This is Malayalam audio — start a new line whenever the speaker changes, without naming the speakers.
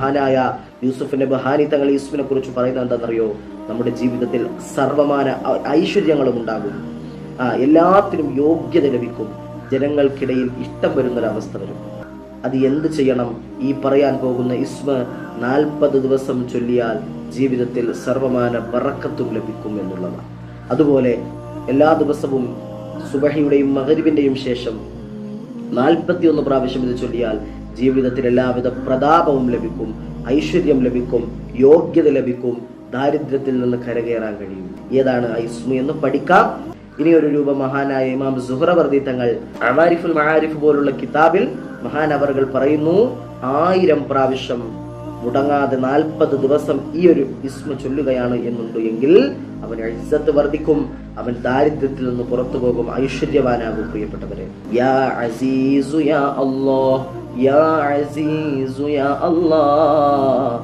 മഹാനായ യൂസുഫ് നബി ഹാനി തങ്ങൾ ഇസ്മിനെ കുറിച്ച് പറയുന്നത് എന്താണെന്നറിയോ? നമ്മുടെ ജീവിതത്തിൽ സർവമാന ഐശ്വര്യങ്ങളും ഉണ്ടാകും, എല്ലാത്തിനും യോഗ്യത ലഭിക്കും, ജനങ്ങൾക്കിടയിൽ ഇഷ്ടം വരുന്നൊരവസ്ഥ വരും. അത് എന്ത് ചെയ്യണം? ഈ പറയാൻ പോകുന്ന ഇസ്മ 40 ദിവസം ചൊല്ലിയാൽ ജീവിതത്തിൽ സർവമാന ബറക്കത്തും ലഭിക്കും എന്നുള്ളതാണ്. അതുപോലെ എല്ലാ ദിവസവും സുബഹിയുടെയും മഗ്രിബിന്റെയും ശേഷം 41 പ്രാവശ്യം ഇത് ചൊല്ലിയാൽ ജീവിതത്തിൽ എല്ലാവിധ പ്രതാപവും ലഭിക്കും, ഐശ്വര്യം ലഭിക്കും, യോഗ്യത ലഭിക്കും, ദാരിദ്ര്യത്തിൽ നിന്ന് കരകയറാൻ കഴിയും. ഏതാണ് ഇസ്മു എന്ന് പഠിക്കാം. ഇനി ഒരു രൂപം മഹാനായ ഇമാം സുഹ്റവർദി തങ്ങൾ അമാരിഫുൽ മആരിഫ് പോലുള്ള കിതാബിൽ മഹാനവറുകൾ പറയുന്നു, 1000 പ്രാവശ്യം മുടങ്ങാതെ 40 ദിവസം ഈ ഒരു ഇസ്മ ചൊല്ലുകയാണ് എന്നുണ്ട് എങ്കിൽ അവൻ ഇസ്സത്ത് വർദ്ധിക്കും, അവൻ ദാരിദ്ര്യത്തിൽ നിന്ന് പുറത്തു പോകും, ഐശ്വര്യവാനാകും. പ്രിയപ്പെട്ടവരെ, യാ അസീസു യാ അല്ലാഹ്, യാ അസീസു യാ അല്ലാഹ്.